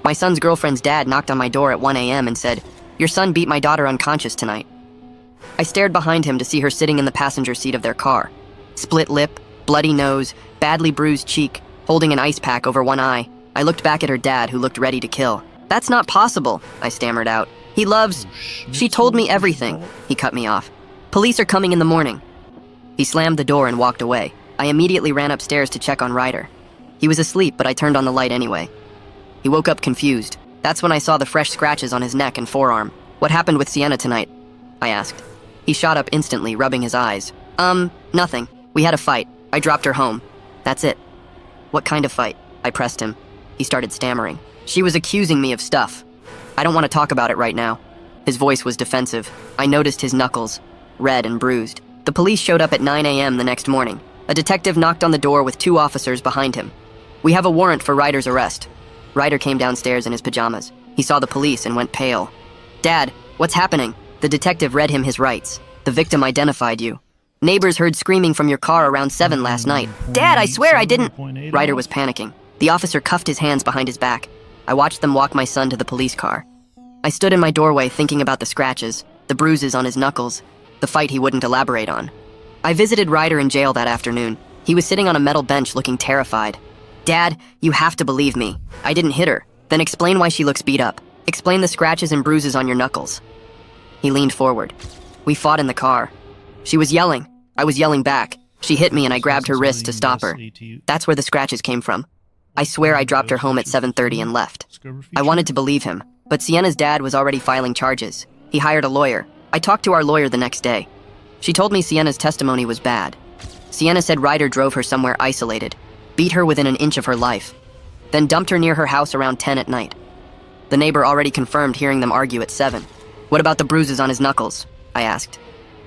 My son's girlfriend's dad knocked on my door at 1 a.m. and said, "Your son beat my daughter unconscious tonight." I stared behind him to see her sitting in the passenger seat of their car. Split lip, bloody nose, badly bruised cheek, holding an ice pack over one eye. I looked back at her dad, who looked ready to kill. "That's not possible," I stammered out. "He loves..." "She told me everything," he cut me off. "Police are coming in the morning." He slammed the door and walked away. I immediately ran upstairs to check on Ryder. He was asleep, but I turned on the light anyway. He woke up confused. That's when I saw the fresh scratches on his neck and forearm. "What happened with Sienna tonight?" I asked. He shot up instantly, rubbing his eyes. Nothing. We had a fight. I dropped her home. That's it." "What kind of fight?" I pressed him. He started stammering. "She was accusing me of stuff. I don't want to talk about it right now." His voice was defensive. I noticed his knuckles, red and bruised. The police showed up at 9 a.m. the next morning. A detective knocked on the door with 2 officers behind him. "We have a warrant for Ryder's arrest." Ryder came downstairs in his pajamas. He saw the police and went pale. "Dad, what's happening?" The detective read him his rights. "The victim identified you. Neighbors heard screaming from your car around 7 last night." "Dad, I swear I didn't..." Ryder was panicking. The officer cuffed his hands behind his back. I watched them walk my son to the police car. I stood in my doorway thinking about the scratches, the bruises on his knuckles, the fight he wouldn't elaborate on. I visited Ryder in jail that afternoon. He was sitting on a metal bench looking terrified. "Dad, you have to believe me. I didn't hit her. Then explain why she looks beat up. Explain the scratches and bruises on your knuckles." He leaned forward. "We fought in the car. She was yelling. I was yelling back. She hit me and I grabbed her wrist to stop her. That's where the scratches came from. I swear I dropped her home at 7:30 and left." I wanted to believe him, but Sienna's dad was already filing charges. He hired a lawyer. I talked to our lawyer the next day. She told me Sienna's testimony was bad. Sienna said Ryder drove her somewhere isolated, beat her within an inch of her life, then dumped her near her house around 10 at night. The neighbor already confirmed hearing them argue at 7. "What about the bruises on his knuckles?" I asked.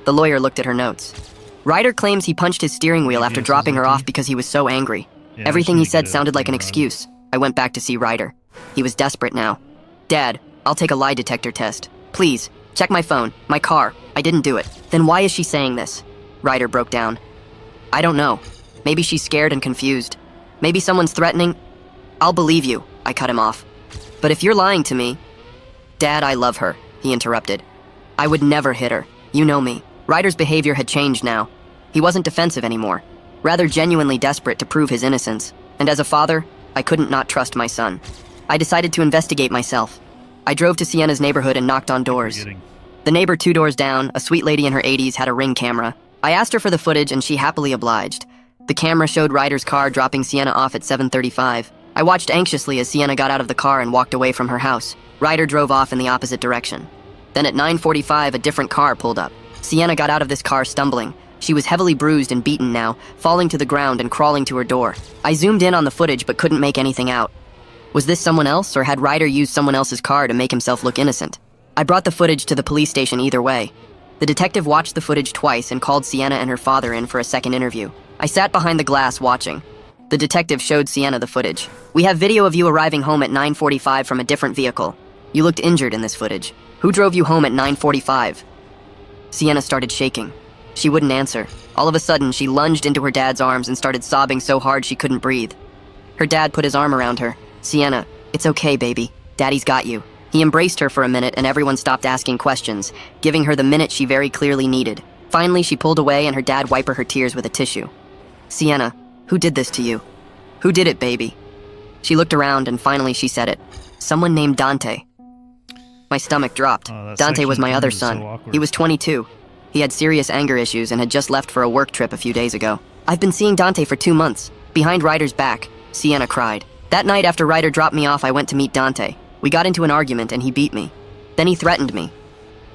The lawyer looked at her notes. "Ryder claims he punched his steering wheel after dropping her off because he was so angry. Everything he said sounded like an excuse." I went back to see Ryder. He was desperate now. "Dad, I'll take a lie detector test. Please, check my phone, my car. I didn't do it." "Then why is she saying this?" Ryder broke down. "I don't know. Maybe she's scared and confused. Maybe someone's threatening..." "I'll believe you," I cut him off. "But if you're lying to me..." "Dad, I love her," he interrupted. "I would never hit her. You know me." Ryder's behavior had changed now. He wasn't defensive anymore, rather genuinely desperate to prove his innocence. And as a father, I couldn't not trust my son. I decided to investigate myself. I drove to Sienna's neighborhood and knocked on doors. The neighbor 2 doors down, a sweet lady in her 80s, had a Ring camera. I asked her for the footage and she happily obliged. The camera showed Ryder's car dropping Sienna off at 7:35. I watched anxiously as Sienna got out of the car and walked away from her house. Ryder drove off in the opposite direction. Then at 9:45, a different car pulled up. Sienna got out of this car stumbling. She was heavily bruised and beaten now, falling to the ground and crawling to her door. I zoomed in on the footage but couldn't make anything out. Was this someone else, or had Ryder used someone else's car to make himself look innocent? I brought the footage to the police station either way. The detective watched the footage twice and called Sienna and her father in for a second interview. I sat behind the glass watching. The detective showed Sienna the footage. "We have video of you arriving home at 9:45 from a different vehicle. You looked injured in this footage. Who drove you home at 9:45? Sienna started shaking. She wouldn't answer. All of a sudden, she lunged into her dad's arms and started sobbing so hard she couldn't breathe. Her dad put his arm around her. "Sienna, it's okay, baby. Daddy's got you." He embraced her for a minute and everyone stopped asking questions, giving her the minute she very clearly needed. Finally, she pulled away and her dad wiped her tears with a tissue. "Sienna, who did this to you? Who did it, baby?" She looked around and finally she said it. "Someone named Dante." My stomach dropped. Dante was my other son. He was 22. He had serious anger issues and had just left for a work trip a few days ago. "I've been seeing Dante for 2 months. Behind Ryder's back," Sienna cried. "That night after Ryder dropped me off, I went to meet Dante. We got into an argument and he beat me. Then he threatened me.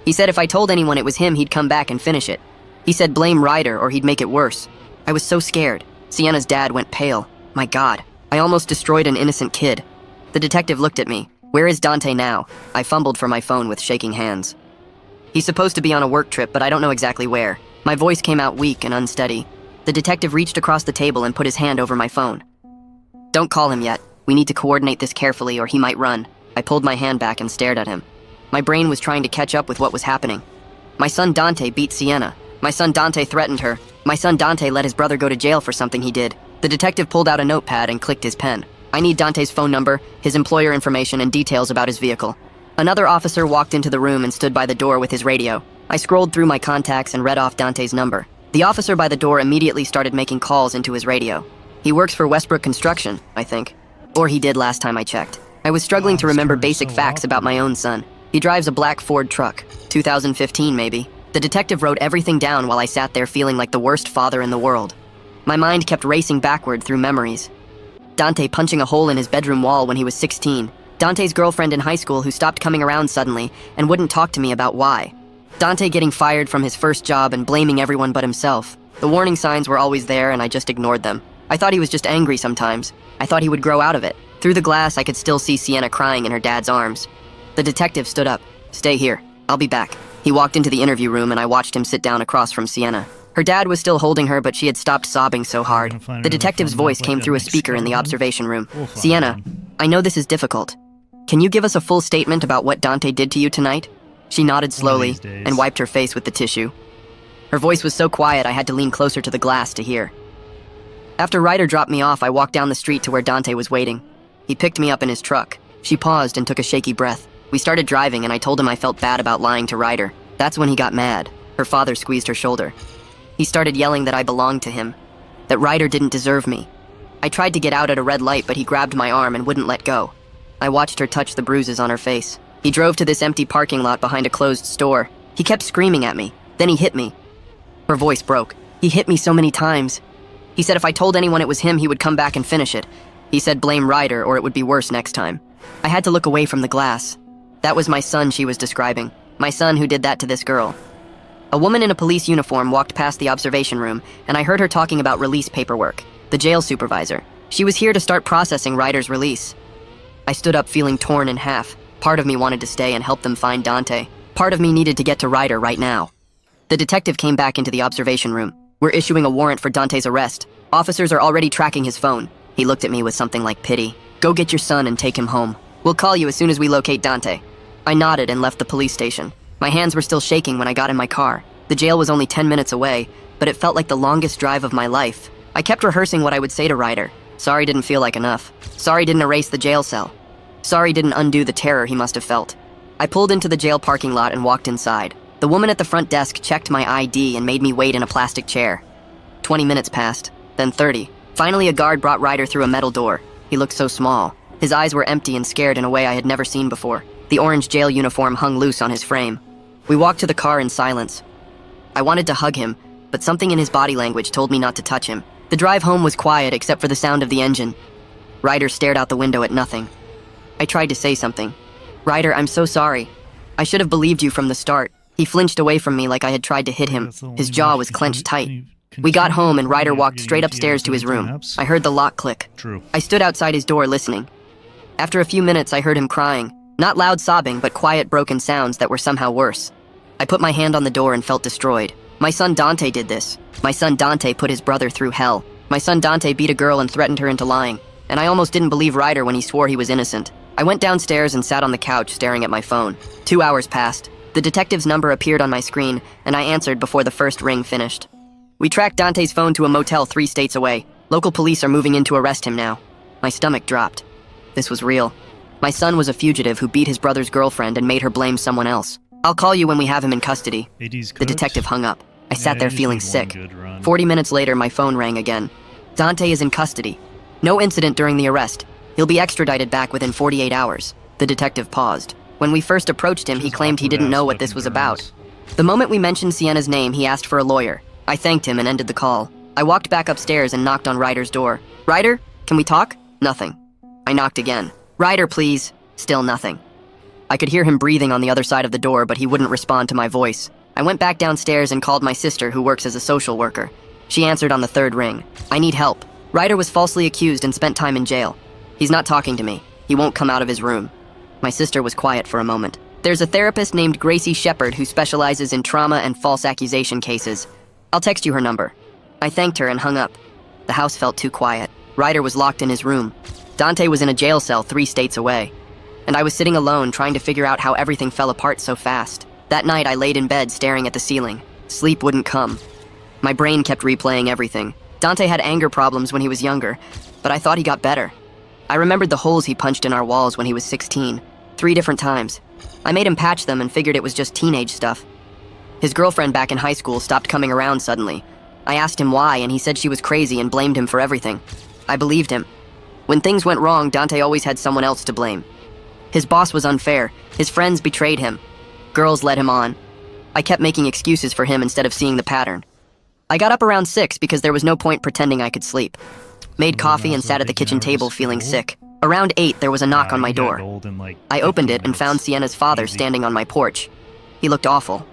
He said if I told anyone it was him, he'd come back and finish it. He said blame Ryder or he'd make it worse. I was so scared." Sienna's dad went pale. "My God, I almost destroyed an innocent kid." The detective looked at me. "Where is Dante now?" I fumbled for my phone with shaking hands. "He's supposed to be on a work trip, but I don't know exactly where." My voice came out weak and unsteady. The detective reached across the table and put his hand over my phone. "Don't call him yet. We need to coordinate this carefully or he might run." I pulled my hand back and stared at him. My brain was trying to catch up with what was happening. My son Dante beat Sienna. My son Dante threatened her. My son Dante let his brother go to jail for something he did. The detective pulled out a notepad and clicked his pen. I need Dante's phone number, his employer information, and details about his vehicle. Another officer walked into the room and stood by the door with his radio. I scrolled through my contacts and read off Dante's number. The officer by the door immediately started making calls into his radio. He works for Westbrook Construction, I think. Or he did last time I checked. I was struggling to remember basic facts about my own son. He drives a black Ford truck, 2015 maybe. The detective wrote everything down while I sat there feeling like the worst father in the world. My mind kept racing backward through memories. Dante punching a hole in his bedroom wall when he was 16. Dante's girlfriend in high school who stopped coming around suddenly and wouldn't talk to me about why. Dante getting fired from his first job and blaming everyone but himself. The warning signs were always there and I just ignored them. I thought he was just angry sometimes. I thought he would grow out of it. Through the glass, I could still see Sienna crying in her dad's arms. The detective stood up. "Stay here. I'll be back." He walked into the interview room and I watched him sit down across from Sienna. Her dad was still holding her, but she had stopped sobbing so hard. The detective's voice came through a speaker in the observation room. "Sienna, I know this is difficult. Can you give us a full statement about what Dante did to you tonight?" She nodded slowly and wiped her face with the tissue. Her voice was so quiet I had to lean closer to the glass to hear. After Ryder dropped me off, I walked down the street to where Dante was waiting. He picked me up in his truck. She paused and took a shaky breath. We started driving and I told him I felt bad about lying to Ryder. That's when he got mad. Her father squeezed her shoulder. He started yelling that I belonged to him, that Ryder didn't deserve me. I tried to get out at a red light, but he grabbed my arm and wouldn't let go. I watched her touch the bruises on her face. He drove to this empty parking lot behind a closed store. He kept screaming at me. Then he hit me. Her voice broke. He hit me so many times. He said if I told anyone it was him, he would come back and finish it. He said blame Ryder or it would be worse next time. I had to look away from the glass. That was my son she was describing. My son who did that to this girl. A woman in a police uniform walked past the observation room, and I heard her talking about release paperwork. The jail supervisor. She was here to start processing Ryder's release. I stood up feeling torn in half. Part of me wanted to stay and help them find Dante. Part of me needed to get to Ryder right now. The detective came back into the observation room. "We're issuing a warrant for Dante's arrest. Officers are already tracking his phone." He looked at me with something like pity. "Go get your son and take him home. We'll call you as soon as we locate Dante." I nodded and left the police station. My hands were still shaking when I got in my car. The jail was only 10 minutes away, but it felt like the longest drive of my life. I kept rehearsing what I would say to Ryder. Sorry didn't feel like enough. Sorry didn't erase the jail cell. Sorry didn't undo the terror he must have felt. I pulled into the jail parking lot and walked inside. The woman at the front desk checked my ID and made me wait in a plastic chair. 20 minutes passed, then 30. Finally, a guard brought Ryder through a metal door. He looked so small. His eyes were empty and scared in a way I had never seen before. The orange jail uniform hung loose on his frame. We walked to the car in silence. I wanted to hug him, but something in his body language told me not to touch him. The drive home was quiet except for the sound of the engine. Ryder stared out the window at nothing. I tried to say something. "Ryder, I'm so sorry. I should have believed you from the start." He flinched away from me like I had tried to hit him. His jaw was clenched tight. We got home and Ryder walked straight upstairs to his room. I heard the lock click. I stood outside his door listening. After a few minutes, I heard him crying. Not loud sobbing, but quiet, broken sounds that were somehow worse. I put my hand on the door and felt destroyed. My son Dante did this. My son Dante put his brother through hell. My son Dante beat a girl and threatened her into lying. And I almost didn't believe Ryder when he swore he was innocent. I went downstairs and sat on the couch staring at my phone. 2 hours passed. The detective's number appeared on my screen, and I answered before the first ring finished. "We tracked Dante's phone to a motel 3 states away. Local police are moving in to arrest him now." My stomach dropped. This was real. My son was a fugitive who beat his brother's girlfriend and made her blame someone else. "I'll call you when we have him in custody." The detective hung up. I sat there feeling sick. 40 minutes later, my phone rang again. "Dante is in custody. No incident during the arrest. He'll be extradited back within 48 hours. The detective paused. When we first approached him, he claimed he didn't know what this was about. The moment we mentioned Sienna's name, he asked for a lawyer. I thanked him and ended the call. I walked back upstairs and knocked on Ryder's door. "Ryder, can we talk?" Nothing. I knocked again. "Ryder, please." Still nothing. I could hear him breathing on the other side of the door, but he wouldn't respond to my voice. I went back downstairs and called my sister, who works as a social worker. She answered on the 3rd ring. "I need help. Ryder was falsely accused and spent time in jail. He's not talking to me. He won't come out of his room." My sister was quiet for a moment. "There's a therapist named Gracie Shepard who specializes in trauma and false accusation cases. I'll text you her number." I thanked her and hung up. The house felt too quiet. Ryder was locked in his room. Dante was in a jail cell 3 states away. And I was sitting alone trying to figure out how everything fell apart so fast. That night I laid in bed staring at the ceiling. Sleep wouldn't come. My brain kept replaying everything. Dante had anger problems when he was younger, but I thought he got better. I remembered the holes he punched in our walls when he was 16, 3 different times. I made him patch them and figured it was just teenage stuff. His girlfriend back in high school stopped coming around suddenly. I asked him why, and he said she was crazy and blamed him for everything. I believed him. When things went wrong, Dante always had someone else to blame. His boss was unfair. His friends betrayed him. Girls led him on. I kept making excuses for him instead of seeing the pattern. I got up around 6 because there was no point pretending I could sleep. Made coffee and sat at the kitchen table feeling sick. Around 8, there was a knock on my door. I opened it and found Sienna's father standing on my porch. He looked awful.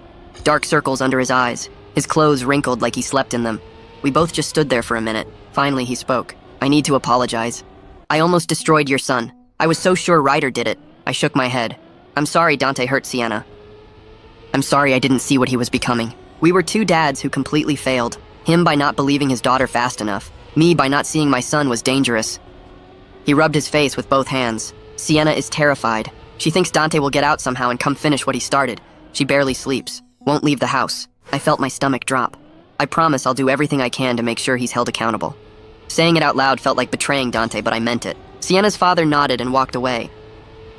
Dark circles under his eyes. His clothes wrinkled like he slept in them. We both just stood there for a minute. Finally, he spoke. I need to apologize. I almost destroyed your son. I was so sure Ryder did it. I shook my head. I'm sorry Dante hurt Sienna. I'm sorry I didn't see what he was becoming. We were 2 dads who completely failed. Him by not believing his daughter fast enough. Me by not seeing my son was dangerous. He rubbed his face with both hands. Sienna is terrified. She thinks Dante will get out somehow and come finish what he started. She barely sleeps. Won't leave the house. I felt my stomach drop. I promise I'll do everything I can to make sure he's held accountable. Saying it out loud felt like betraying Dante, but I meant it. Sienna's father nodded and walked away.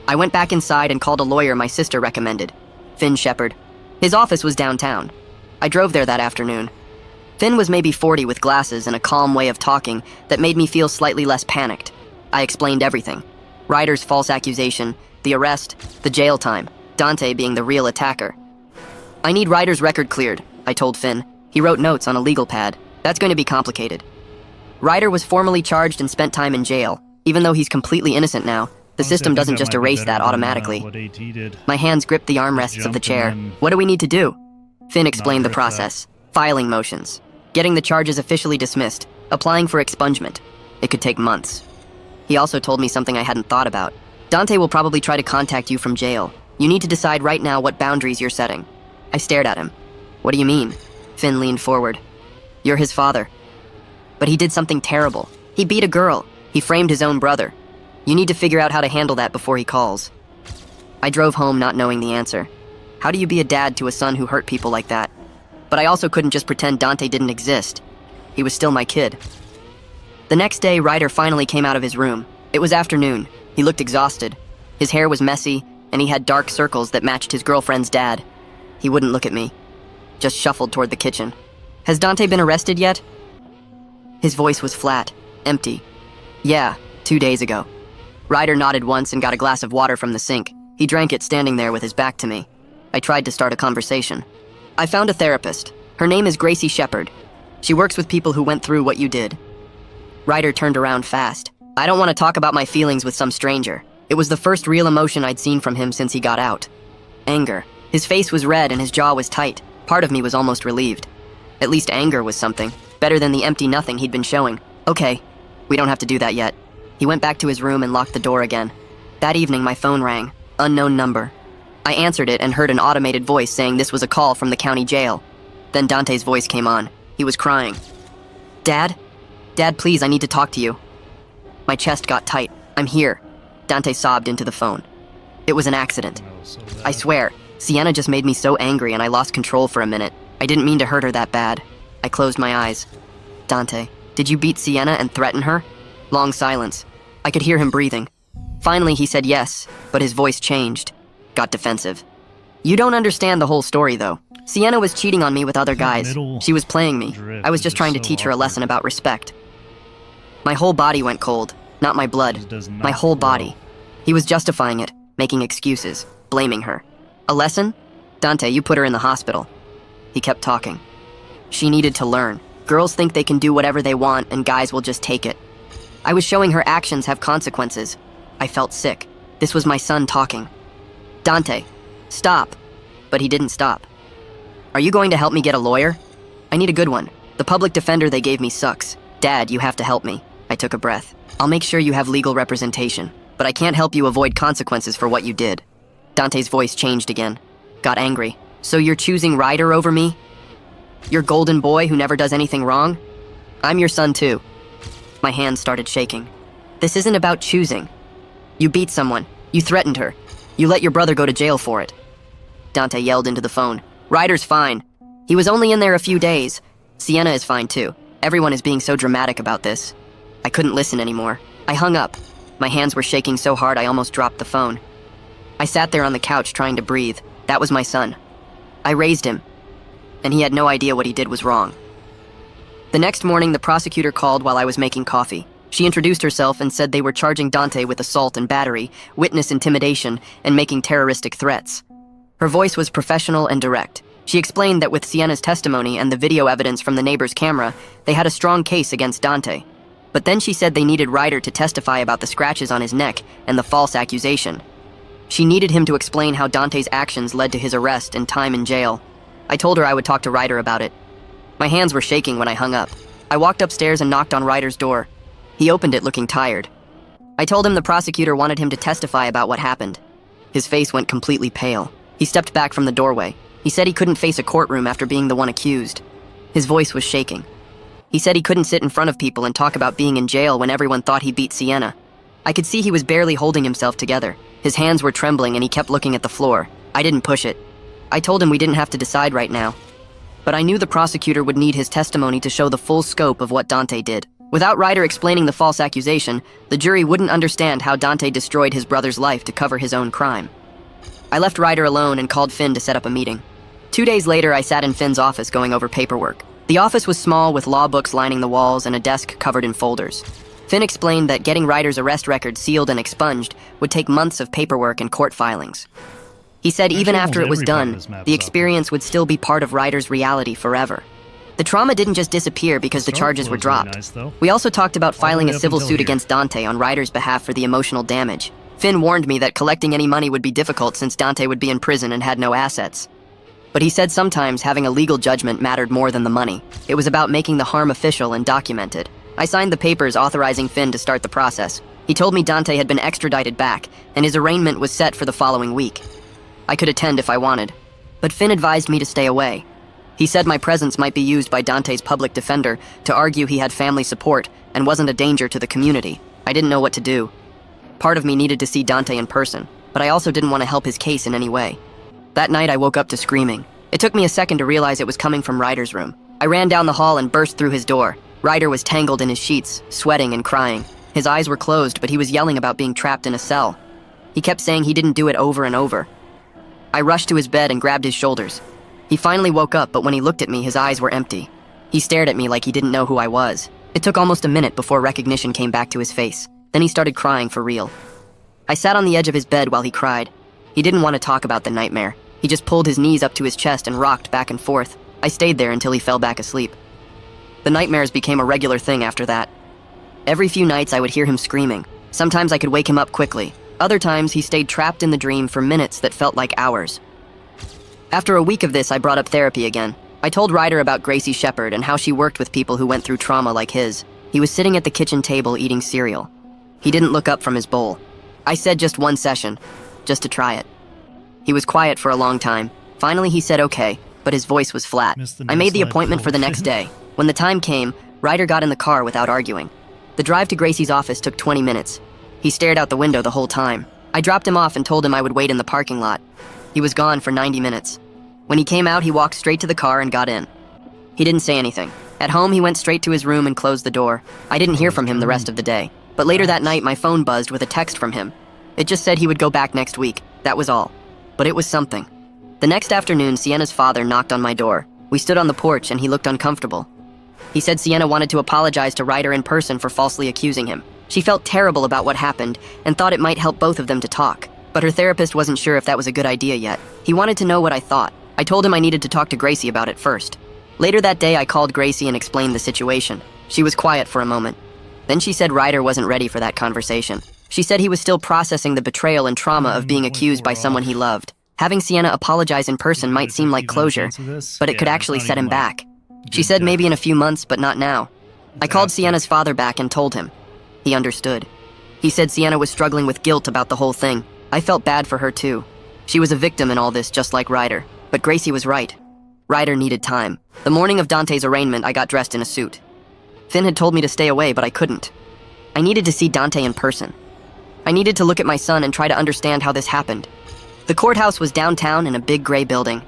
I went back inside and called a lawyer my sister recommended, Finn Shepard. His office was downtown. I drove there that afternoon. Finn was maybe 40 with glasses and a calm way of talking that made me feel slightly less panicked. I explained everything. Ryder's false accusation, the arrest, the jail time, Dante being the real attacker. I need Ryder's record cleared, I told Finn. He wrote notes on a legal pad. That's going to be complicated. Ryder was formally charged and spent time in jail. Even though he's completely innocent now, the system doesn't just erase that automatically. My hands gripped the armrests of the chair. What do we need to do? Finn explained the process. Filing motions. Getting the charges officially dismissed. Applying for expungement. It could take months. He also told me something I hadn't thought about. Dante will probably try to contact you from jail. You need to decide right now what boundaries you're setting. I stared at him. What do you mean? Finn leaned forward. You're his father. But he did something terrible. He beat a girl. He framed his own brother. You need to figure out how to handle that before he calls. I drove home not knowing the answer. How do you be a dad to a son who hurt people like that? But I also couldn't just pretend Dante didn't exist. He was still my kid. The next day, Ryder finally came out of his room. It was afternoon. He looked exhausted. His hair was messy, and he had dark circles that matched his girlfriend's dad. He wouldn't look at me. Just shuffled toward the kitchen. Has Dante been arrested yet? His voice was flat, empty. Yeah, 2 days ago. Ryder nodded once and got a glass of water from the sink. He drank it standing there with his back to me. I tried to start a conversation. I found a therapist. Her name is Gracie Shepard. She works with people who went through what you did. Ryder turned around fast. I don't want to talk about my feelings with some stranger. It was the first real emotion I'd seen from him since he got out. Anger. His face was red and his jaw was tight. Part of me was almost relieved. At least anger was something. Better than the empty nothing he'd been showing. Okay, we don't have to do that yet. He went back to his room and locked the door again. That evening, my phone rang. Unknown number. I answered it and heard an automated voice saying this was a call from the county jail. Then Dante's voice came on. He was crying. Dad? Dad, please, I need to talk to you. My chest got tight. I'm here. Dante sobbed into the phone. It was an accident. I swear, Sienna just made me so angry and I lost control for a minute. I didn't mean to hurt her that bad. I closed my eyes. Dante, did you beat Sienna and threaten her? Long silence. I could hear him breathing. Finally, he said yes, but his voice changed. Got defensive. You don't understand the whole story, though. Sienna was cheating on me with other guys. She was playing me. I was just trying to teach her a lesson about respect. My whole body went cold. Not my blood. My whole body. He was justifying it, making excuses, blaming her. A lesson? Dante, you put her in the hospital. He kept talking. She needed to learn. Girls think they can do whatever they want and guys will just take it. I was showing her actions have consequences. I felt sick. This was my son talking. Dante, stop. But he didn't stop. Are you going to help me get a lawyer? I need a good one. The public defender they gave me sucks. Dad, you have to help me. I took a breath. I'll make sure you have legal representation, but I can't help you avoid consequences for what you did. Dante's voice changed again. Got angry. So you're choosing Ryder over me? Your golden boy who never does anything wrong? I'm your son too. My hands started shaking. This isn't about choosing. You beat someone. You threatened her. You let your brother go to jail for it. Dante yelled into the phone. Ryder's fine. He was only in there a few days. Sienna is fine too. Everyone is being so dramatic about this. I couldn't listen anymore. I hung up. My hands were shaking so hard I almost dropped the phone. I sat there on the couch trying to breathe. That was my son. I raised him, and he had no idea what he did was wrong. The next morning, the prosecutor called while I was making coffee. She introduced herself and said they were charging Dante with assault and battery, witness intimidation, and making terroristic threats. Her voice was professional and direct. She explained that with Sienna's testimony and the video evidence from the neighbor's camera, they had a strong case against Dante. But then she said they needed Ryder to testify about the scratches on his neck and the false accusation. She needed him to explain how Dante's actions led to his arrest and time in jail. I told her I would talk to Ryder about it. My hands were shaking when I hung up. I walked upstairs and knocked on Ryder's door. He opened it looking tired. I told him the prosecutor wanted him to testify about what happened. His face went completely pale. He stepped back from the doorway. He said he couldn't face a courtroom after being the one accused. His voice was shaking. He said he couldn't sit in front of people and talk about being in jail when everyone thought he beat Sienna. I could see he was barely holding himself together. His hands were trembling and he kept looking at the floor. I didn't push it. I told him we didn't have to decide right now. But I knew the prosecutor would need his testimony to show the full scope of what Dante did. Without Ryder explaining the false accusation, the jury wouldn't understand how Dante destroyed his brother's life to cover his own crime. I left Ryder alone and called Finn to set up a meeting. 2 days later, I sat in Finn's office going over paperwork. The office was small with law books lining the walls and a desk covered in folders. Finn explained that getting Ryder's arrest record sealed and expunged would take months of paperwork and court filings. He said even after it was done, the experience would still be part of Ryder's reality forever. The trauma didn't just disappear because the charges were dropped. We also talked about filing a civil suit against Dante on Ryder's behalf for the emotional damage. Finn warned me that collecting any money would be difficult since Dante would be in prison and had no assets. But he said sometimes having a legal judgment mattered more than the money. It was about making the harm official and documented. I signed the papers authorizing Finn to start the process. He told me Dante had been extradited back, and his arraignment was set for the following week. I could attend if I wanted, but Finn advised me to stay away. He said my presence might be used by Dante's public defender to argue he had family support and wasn't a danger to the community. I didn't know what to do. Part of me needed to see Dante in person, but I also didn't want to help his case in any way. That night I woke up to screaming. It took me a second to realize it was coming from Ryder's room. I ran down the hall and burst through his door. Ryder was tangled in his sheets, sweating and crying. His eyes were closed, but he was yelling about being trapped in a cell. He kept saying he didn't do it over and over. I rushed to his bed and grabbed his shoulders. He finally woke up, but when he looked at me, his eyes were empty. He stared at me like he didn't know who I was. It took almost a minute before recognition came back to his face. Then he started crying for real. I sat on the edge of his bed while he cried. He didn't want to talk about the nightmare. He just pulled his knees up to his chest and rocked back and forth. I stayed there until he fell back asleep. The nightmares became a regular thing after that. Every few nights I would hear him screaming. Sometimes I could wake him up quickly. Other times he stayed trapped in the dream for minutes that felt like hours. After a week of this, I brought up therapy again. I told Ryder about Gracie Shepherd and how she worked with people who went through trauma like his. He was sitting at the kitchen table eating cereal. He didn't look up from his bowl. I said just one session, just to try it. He was quiet for a long time. Finally he said okay, but his voice was flat. I made the appointment for the next day. When the time came, Ryder got in the car without arguing. The drive to Gracie's office took 20 minutes. He stared out the window the whole time. I dropped him off and told him I would wait in the parking lot. He was gone for 90 minutes. When he came out, he walked straight to the car and got in. He didn't say anything. At home, he went straight to his room and closed the door. I didn't hear from him the rest of the day. But later that night, my phone buzzed with a text from him. It just said he would go back next week. That was all. But it was something. The next afternoon, Sienna's father knocked on my door. We stood on the porch and he looked uncomfortable. He said Sienna wanted to apologize to Ryder in person for falsely accusing him. She felt terrible about what happened and thought it might help both of them to talk. But her therapist wasn't sure if that was a good idea yet. He wanted to know what I thought. I told him I needed to talk to Gracie about it first. Later that day, I called Gracie and explained the situation. She was quiet for a moment. Then she said Ryder wasn't ready for that conversation. She said he was still processing the betrayal and trauma of being accused by someone he loved. Having Sienna apologize in person might seem like closure, but it could actually set him back. She said maybe in a few months, but not now. I called Sienna's father back and told him. He understood. He said Sienna was struggling with guilt about the whole thing. I felt bad for her too. She was a victim in all this, just like Ryder. But Gracie was right. Ryder needed time. The morning of Dante's arraignment, I got dressed in a suit. Finn had told me to stay away, but I couldn't. I needed to see Dante in person. I needed to look at my son and try to understand how this happened. The courthouse was downtown in a big gray building.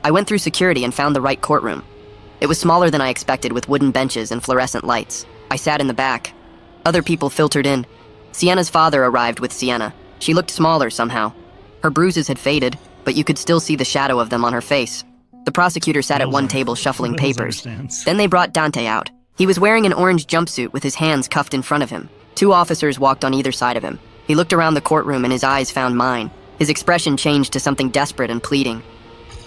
I went through security and found the right courtroom. It was smaller than I expected, with wooden benches and fluorescent lights. I sat in the back. Other people filtered in. Sienna's father arrived with Sienna. She looked smaller somehow. Her bruises had faded, but you could still see the shadow of them on her face. The prosecutor sat at one table shuffling papers. Then they brought Dante out. He was wearing an orange jumpsuit with his hands cuffed in front of him. 2 officers walked on either side of him. He looked around the courtroom and his eyes found mine. His expression changed to something desperate and pleading.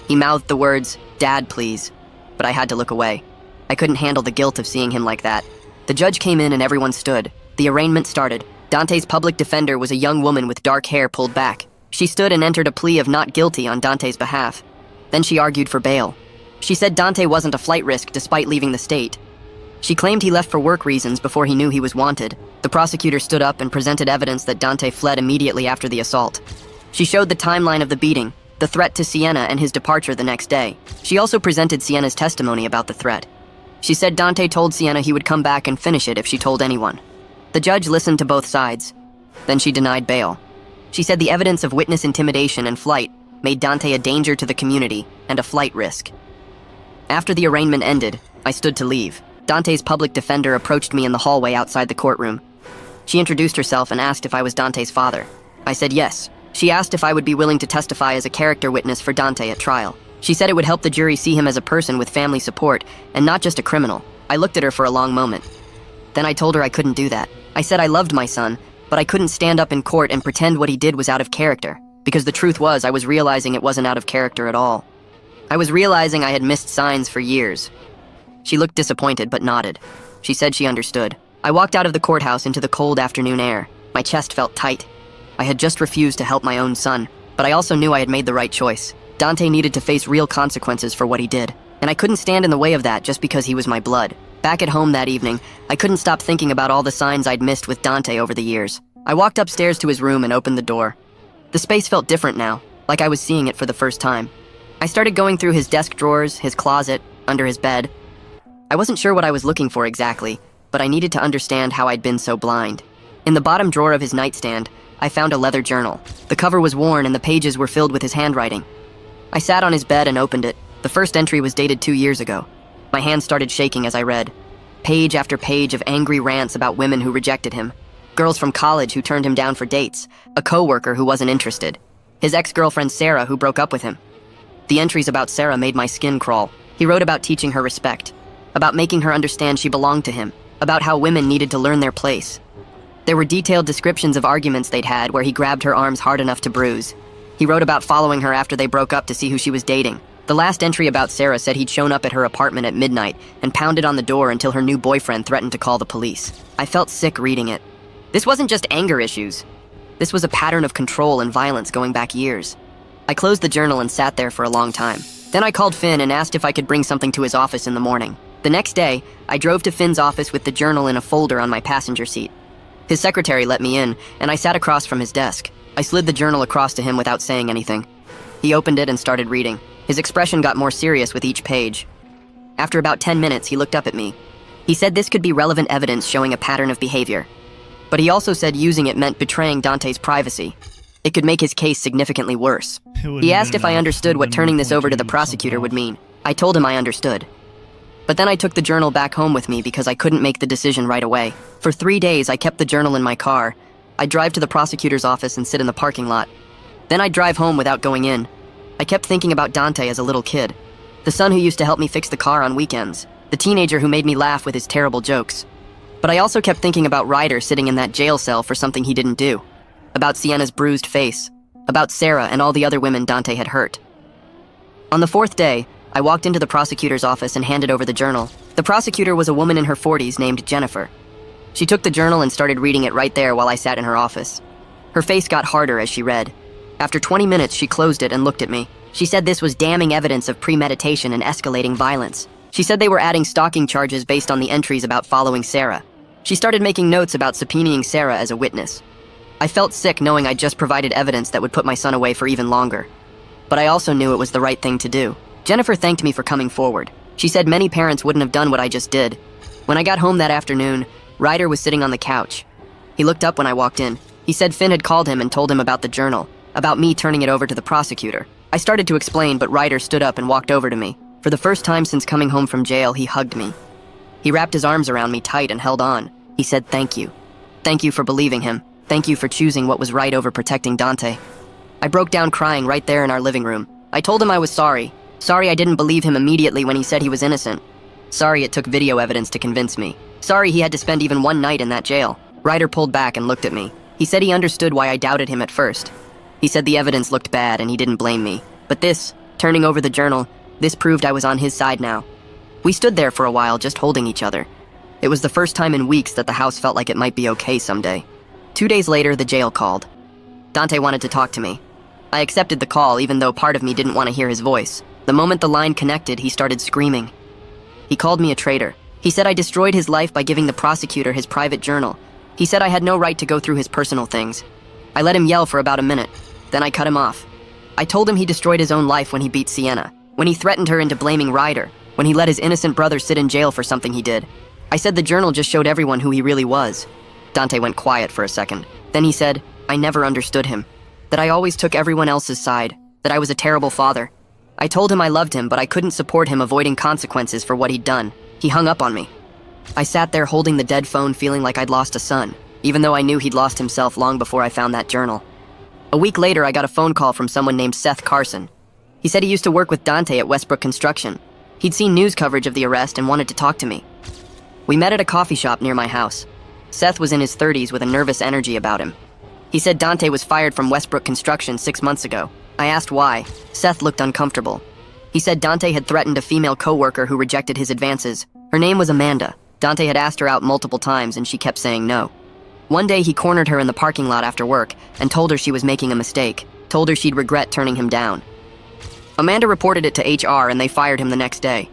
He mouthed the words, "Dad, please." But I had to look away. I couldn't handle the guilt of seeing him like that. The judge came in and everyone stood. The arraignment started. Dante's public defender was a young woman with dark hair pulled back. She stood and entered a plea of not guilty on Dante's behalf. Then she argued for bail. She said Dante wasn't a flight risk despite leaving the state. She claimed he left for work reasons before he knew he was wanted. The prosecutor stood up and presented evidence that Dante fled immediately after the assault. She showed the timeline of the beating, the threat to Sienna, and his departure the next day. She also presented Sienna's testimony about the threat. She said Dante told Sienna he would come back and finish it if she told anyone. The judge listened to both sides. Then she denied bail. She said the evidence of witness intimidation and flight made Dante a danger to the community and a flight risk. After the arraignment ended, I stood to leave. Dante's public defender approached me in the hallway outside the courtroom. She introduced herself and asked if I was Dante's father. I said yes. She asked if I would be willing to testify as a character witness for Dante at trial. She said it would help the jury see him as a person with family support and not just a criminal. I looked at her for a long moment. Then I told her I couldn't do that. I said I loved my son, but I couldn't stand up in court and pretend what he did was out of character, because the truth was I was realizing it wasn't out of character at all. I was realizing I had missed signs for years. She looked disappointed but nodded. She said she understood. I walked out of the courthouse into the cold afternoon air. My chest felt tight. I had just refused to help my own son, but I also knew I had made the right choice. Dante needed to face real consequences for what he did, and I couldn't stand in the way of that just because he was my blood. Back at home that evening, I couldn't stop thinking about all the signs I'd missed with Dante over the years. I walked upstairs to his room and opened the door. The space felt different now, like I was seeing it for the first time. I started going through his desk drawers, his closet, under his bed. I wasn't sure what I was looking for exactly, but I needed to understand how I'd been so blind. In the bottom drawer of his nightstand, I found a leather journal. The cover was worn and the pages were filled with his handwriting. I sat on his bed and opened it. The first entry was dated 2 years ago. My hand started shaking as I read. Page after page of angry rants about women who rejected him. Girls from college who turned him down for dates. A coworker who wasn't interested. His ex-girlfriend Sarah who broke up with him. The entries about Sarah made my skin crawl. He wrote about teaching her respect. About making her understand she belonged to him. About how women needed to learn their place. There were detailed descriptions of arguments they'd had where he grabbed her arms hard enough to bruise. He wrote about following her after they broke up to see who she was dating. The last entry about Sarah said he'd shown up at her apartment at midnight and pounded on the door until her new boyfriend threatened to call the police. I felt sick reading it. This wasn't just anger issues. This was a pattern of control and violence going back years. I closed the journal and sat there for a long time. Then I called Finn and asked if I could bring something to his office in the morning. The next day, I drove to Finn's office with the journal in a folder on my passenger seat. His secretary let me in, and I sat across from his desk. I slid the journal across to him without saying anything. He opened it and started reading. His expression got more serious with each page. After about 10 minutes, he looked up at me. He said this could be relevant evidence showing a pattern of behavior. But he also said using it meant betraying Dante's privacy. It could make his case significantly worse. He asked if I understood what turning this over to the prosecutor would mean. I told him I understood. But then I took the journal back home with me because I couldn't make the decision right away. For 3 days, I kept the journal in my car. I'd drive to the prosecutor's office and sit in the parking lot. Then I'd drive home without going in. I kept thinking about Dante as a little kid. The son who used to help me fix the car on weekends. The teenager who made me laugh with his terrible jokes. But I also kept thinking about Ryder sitting in that jail cell for something he didn't do. About Sienna's bruised face. About Sarah and all the other women Dante had hurt. On the 4th day, I walked into the prosecutor's office and handed over the journal. The prosecutor was a woman in her 40s named Jennifer. She took the journal and started reading it right there while I sat in her office. Her face got harder as she read. After 20 minutes, she closed it and looked at me. She said this was damning evidence of premeditation and escalating violence. She said they were adding stalking charges based on the entries about following Sarah. She started making notes about subpoenaing Sarah as a witness. I felt sick knowing I'd just provided evidence that would put my son away for even longer. But I also knew it was the right thing to do. Jennifer thanked me for coming forward. She said many parents wouldn't have done what I just did. When I got home that afternoon, Ryder was sitting on the couch. He looked up when I walked in. He said Finn had called him and told him about the journal, about me turning it over to the prosecutor. I started to explain, but Ryder stood up and walked over to me. For the first time since coming home from jail, he hugged me. He wrapped his arms around me tight and held on. He said thank you. Thank you for believing him. Thank you for choosing what was right over protecting Dante. I broke down crying right there in our living room. I told him I was sorry. Sorry I didn't believe him immediately when he said he was innocent. Sorry it took video evidence to convince me. Sorry he had to spend even one night in that jail. Ryder pulled back and looked at me. He said he understood why I doubted him at first. He said the evidence looked bad and he didn't blame me. But this, turning over the journal, this proved I was on his side now. We stood there for a while just holding each other. It was the first time in weeks that the house felt like it might be okay someday. 2 days later, the jail called. Dante wanted to talk to me. I accepted the call even though part of me didn't want to hear his voice. The moment the line connected, he started screaming. He called me a traitor. He said I destroyed his life by giving the prosecutor his private journal. He said I had no right to go through his personal things. I let him yell for about a minute. Then I cut him off. I told him he destroyed his own life when he beat Sienna, when he threatened her into blaming Ryder, when he let his innocent brother sit in jail for something he did. I said the journal just showed everyone who he really was. Dante went quiet for a second. Then he said, I never understood him. That I always took everyone else's side. That I was a terrible father. I told him I loved him, but I couldn't support him avoiding consequences for what he'd done. He hung up on me. I sat there holding the dead phone feeling like I'd lost a son, even though I knew he'd lost himself long before I found that journal. A week later, I got a phone call from someone named Seth Carson. He said he used to work with Dante at Westbrook Construction. He'd seen news coverage of the arrest and wanted to talk to me. We met at a coffee shop near my house. Seth was in his 30s with a nervous energy about him. He said Dante was fired from Westbrook Construction 6 months ago. I asked why. Seth looked uncomfortable. He said Dante had threatened a female coworker who rejected his advances. Her name was Amanda. Dante had asked her out multiple times and she kept saying no. One day he cornered her in the parking lot after work and told her she was making a mistake, told her she'd regret turning him down. Amanda reported it to HR and they fired him the next day.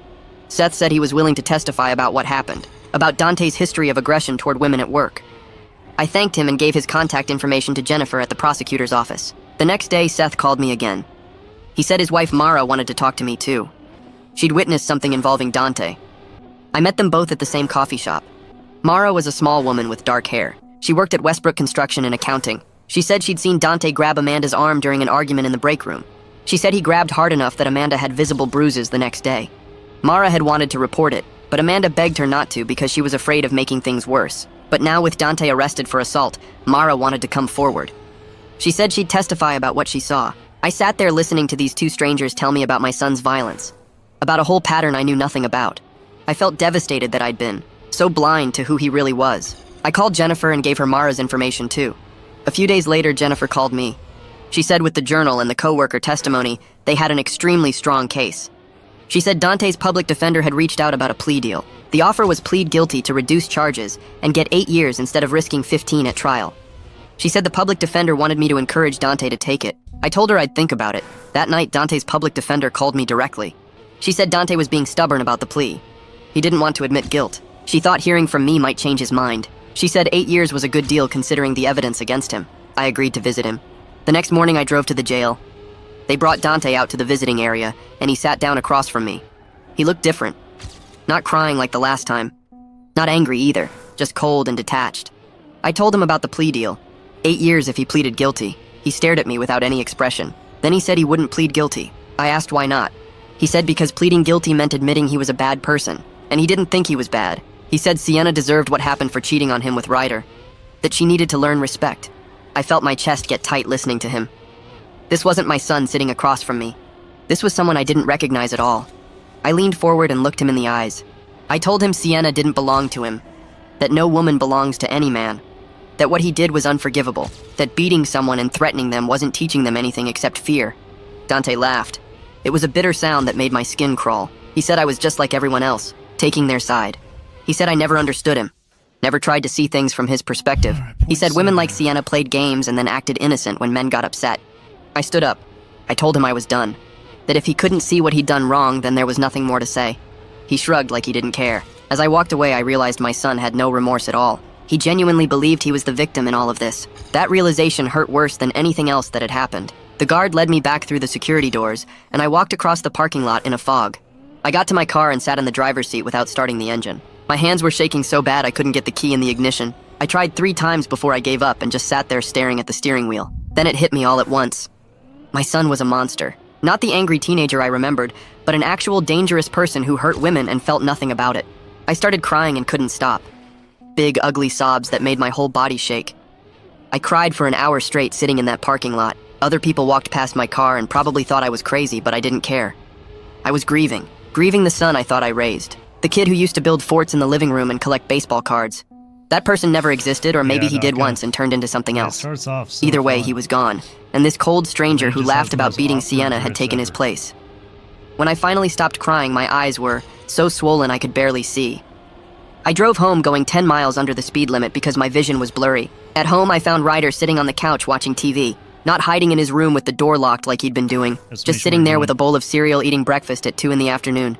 Seth said he was willing to testify about what happened, about Dante's history of aggression toward women at work. I thanked him and gave his contact information to Jennifer at the prosecutor's office. The next day, Seth called me again. He said his wife Mara wanted to talk to me too. She'd witnessed something involving Dante. I met them both at the same coffee shop. Mara was a small woman with dark hair. She worked at Westbrook Construction in accounting. She said she'd seen Dante grab Amanda's arm during an argument in the break room. She said he grabbed hard enough that Amanda had visible bruises the next day. Mara had wanted to report it, but Amanda begged her not to because she was afraid of making things worse. But now with Dante arrested for assault, Mara wanted to come forward. She said she'd testify about what she saw. I sat there listening to these two strangers tell me about my son's violence, about a whole pattern I knew nothing about. I felt devastated that I'd been so blind to who he really was. I called Jennifer and gave her Mara's information too. A few days later, Jennifer called me. She said with the journal and the coworker testimony, they had an extremely strong case. She said Dante's public defender had reached out about a plea deal. The offer was plead guilty to reduce charges and get 8 years instead of risking 15 at trial. She said the public defender wanted me to encourage Dante to take it. I told her I'd think about it. That night, Dante's public defender called me directly. She said Dante was being stubborn about the plea. He didn't want to admit guilt. She thought hearing from me might change his mind. She said 8 years was a good deal considering the evidence against him. I agreed to visit him. The next morning, I drove to the jail. They brought Dante out to the visiting area, and he sat down across from me. He looked different. Not crying like the last time. Not angry either, just cold and detached. I told him about the plea deal. 8 years if he pleaded guilty. He stared at me without any expression. Then he said he wouldn't plead guilty. I asked why not. He said because pleading guilty meant admitting he was a bad person, and he didn't think he was bad. He said Sienna deserved what happened for cheating on him with Ryder, that she needed to learn respect. I felt my chest get tight listening to him. This wasn't my son sitting across from me. This was someone I didn't recognize at all. I leaned forward and looked him in the eyes. I told him Sienna didn't belong to him, that no woman belongs to any man, that what he did was unforgivable, that beating someone and threatening them wasn't teaching them anything except fear. Dante laughed. It was a bitter sound that made my skin crawl. He said I was just like everyone else, taking their side. He said I never understood him, never tried to see things from his perspective. He said women like Sienna played games and then acted innocent when men got upset. I stood up. I told him I was done, that if he couldn't see what he'd done wrong, then there was nothing more to say. He shrugged like he didn't care. As I walked away, I realized my son had no remorse at all. He genuinely believed he was the victim in all of this. That realization hurt worse than anything else that had happened. The guard led me back through the security doors, and I walked across the parking lot in a fog. I got to my car and sat in the driver's seat without starting the engine. My hands were shaking so bad I couldn't get the key in the ignition. I tried 3 times before I gave up and just sat there staring at the steering wheel. Then it hit me all at once. My son was a monster. Not the angry teenager I remembered, but an actual dangerous person who hurt women and felt nothing about it. I started crying and couldn't stop. Big, ugly sobs that made my whole body shake. I cried for an hour straight sitting in that parking lot. Other people walked past my car and probably thought I was crazy, but I didn't care. I was grieving the son I thought I raised. The kid who used to build forts in the living room and collect baseball cards. That person never existed, or maybe he did once and turned into something else. Either way, he was gone, and this cold stranger who laughed about beating Sienna had taken his place. When I finally stopped crying, my eyes were so swollen I could barely see. I drove home going 10 miles under the speed limit because my vision was blurry. At home, I found Ryder sitting on the couch watching TV, not hiding in his room with the door locked like he'd been doing, just sitting there with a bowl of cereal eating breakfast at 2 in the afternoon.